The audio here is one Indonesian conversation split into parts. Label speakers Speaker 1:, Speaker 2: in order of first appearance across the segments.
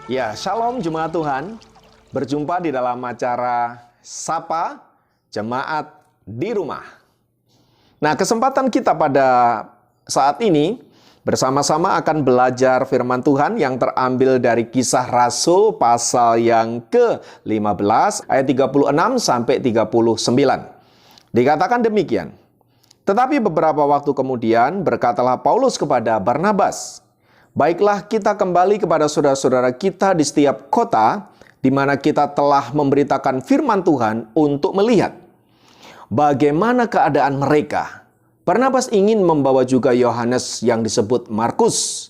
Speaker 1: Ya, Shalom Jemaat Tuhan. Berjumpa di dalam acara Sapa Jemaat di Rumah. Nah, kesempatan kita pada saat ini bersama-sama akan belajar firman Tuhan yang terambil dari Kisah Rasul pasal yang ke-15 ayat 36 sampai 39. Dikatakan demikian. Tetapi beberapa waktu kemudian berkatalah Paulus kepada Barnabas, "Baiklah, kita kembali kepada saudara-saudara kita di setiap kota di mana kita telah memberitakan firman Tuhan untuk melihat bagaimana keadaan mereka." Barnabas ingin membawa juga Yohanes yang disebut Markus.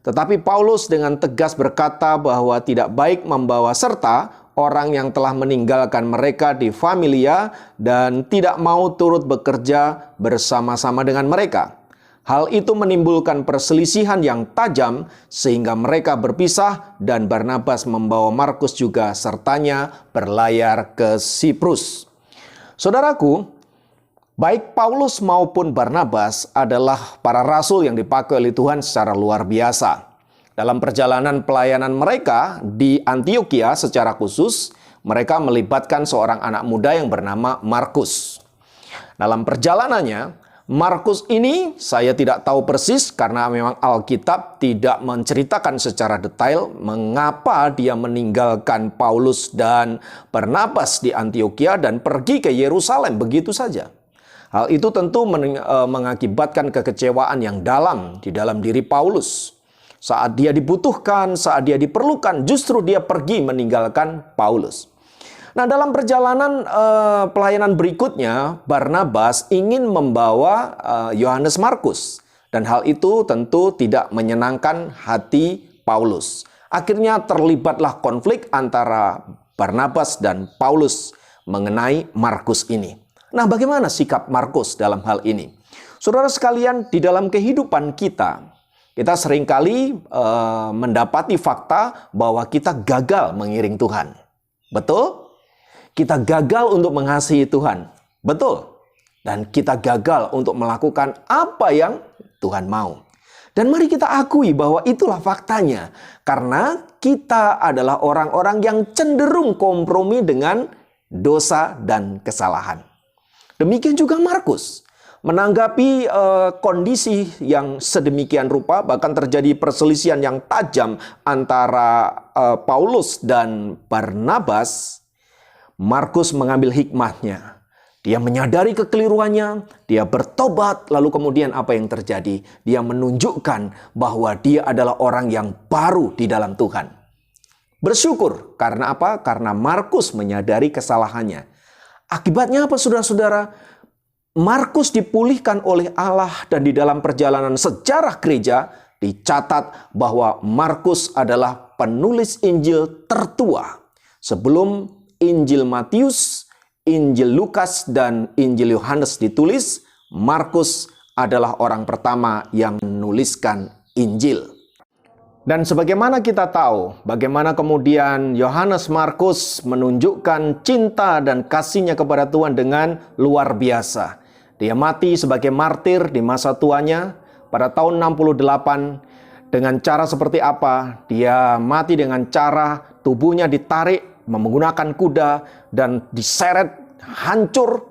Speaker 1: Tetapi Paulus dengan tegas berkata bahwa tidak baik membawa serta orang yang telah meninggalkan mereka di familia dan tidak mau turut bekerja bersama-sama dengan mereka. Hal itu menimbulkan perselisihan yang tajam sehingga mereka berpisah dan Barnabas membawa Markus juga sertanya berlayar ke Siprus. Saudaraku, baik Paulus maupun Barnabas adalah para rasul yang dipakai oleh Tuhan secara luar biasa. Dalam perjalanan pelayanan mereka di Antioquia secara khusus, mereka melibatkan seorang anak muda yang bernama Markus. Dalam perjalanannya, Markus ini saya tidak tahu persis karena memang Alkitab tidak menceritakan secara detail mengapa dia meninggalkan Paulus dan Barnabas di Antioquia dan pergi ke Yerusalem begitu saja. Hal itu tentu mengakibatkan kekecewaan yang dalam di dalam diri Paulus. Saat dia dibutuhkan, saat dia diperlukan, justru dia pergi meninggalkan Paulus. Nah, dalam perjalanan pelayanan berikutnya, Barnabas ingin membawa Yohanes Markus. Dan hal itu tentu tidak menyenangkan hati Paulus. Akhirnya terlibatlah konflik antara Barnabas dan Paulus mengenai Markus ini. Nah, bagaimana sikap Markus dalam hal ini? Saudara sekalian, di dalam kehidupan kita seringkali mendapati fakta bahwa kita gagal mengiring Tuhan. Betul? Kita gagal untuk mengasihi Tuhan. Betul. Dan kita gagal untuk melakukan apa yang Tuhan mau. Dan mari kita akui bahwa itulah faktanya. Karena kita adalah orang-orang yang cenderung kompromi dengan dosa dan kesalahan. Demikian juga Markus. Menanggapi kondisi yang sedemikian rupa, bahkan terjadi perselisihan yang tajam antara Paulus dan Barnabas, Markus mengambil hikmahnya. Dia menyadari kekeliruannya, dia bertobat, lalu kemudian apa yang terjadi? Dia menunjukkan bahwa dia adalah orang yang baru di dalam Tuhan. Bersyukur, karena apa? Karena Markus menyadari kesalahannya. Akibatnya apa, saudara-saudara? Markus dipulihkan oleh Allah dan di dalam perjalanan sejarah gereja dicatat bahwa Markus adalah penulis Injil tertua. Sebelum Injil Matius, Injil Lukas, dan Injil Yohanes ditulis, Markus adalah orang pertama yang menuliskan Injil. Dan sebagaimana kita tahu, bagaimana kemudian Yohanes Markus menunjukkan cinta dan kasihnya kepada Tuhan dengan luar biasa. Dia mati sebagai martir di masa tuanya pada tahun 68. Dengan cara seperti apa? Dia mati dengan cara tubuhnya ditarik menggunakan kuda dan diseret hancur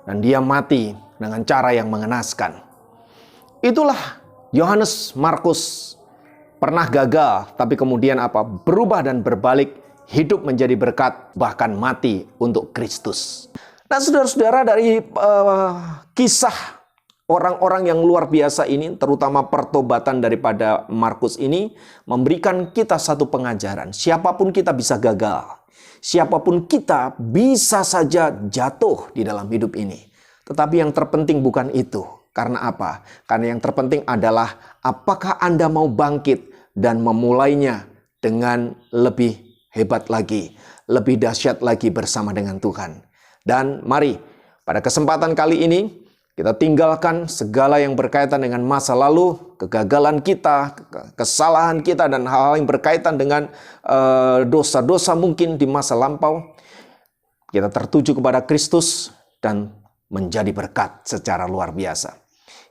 Speaker 1: dan dia mati dengan cara yang mengenaskan. Itulah Yohanes Markus, pernah gagal tapi kemudian apa? Berubah dan berbalik, hidup menjadi berkat, bahkan mati untuk Kristus. Nah, saudara-saudara, dari kisah orang-orang yang luar biasa ini, terutama pertobatan daripada Markus ini, memberikan kita satu pengajaran. Siapapun kita bisa gagal. Siapapun kita bisa saja jatuh di dalam hidup ini. Tetapi yang terpenting bukan itu. Karena apa? Karena yang terpenting adalah apakah Anda mau bangkit dan memulainya dengan lebih hebat lagi, lebih dahsyat lagi bersama dengan Tuhan. Dan mari pada kesempatan kali ini kita tinggalkan segala yang berkaitan dengan masa lalu, kegagalan kita, kesalahan kita, dan hal-hal yang berkaitan dengan dosa-dosa mungkin di masa lampau. Kita tertuju kepada Kristus dan menjadi berkat secara luar biasa.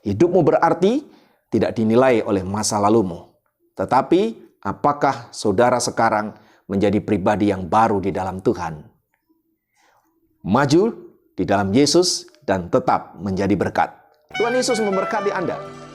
Speaker 1: Hidupmu berarti tidak dinilai oleh masa lalumu, tetapi Apakah saudara sekarang menjadi pribadi yang baru di dalam Tuhan? Maju di dalam Yesus dan tetap menjadi berkat. Tuhan Yesus memberkati Anda.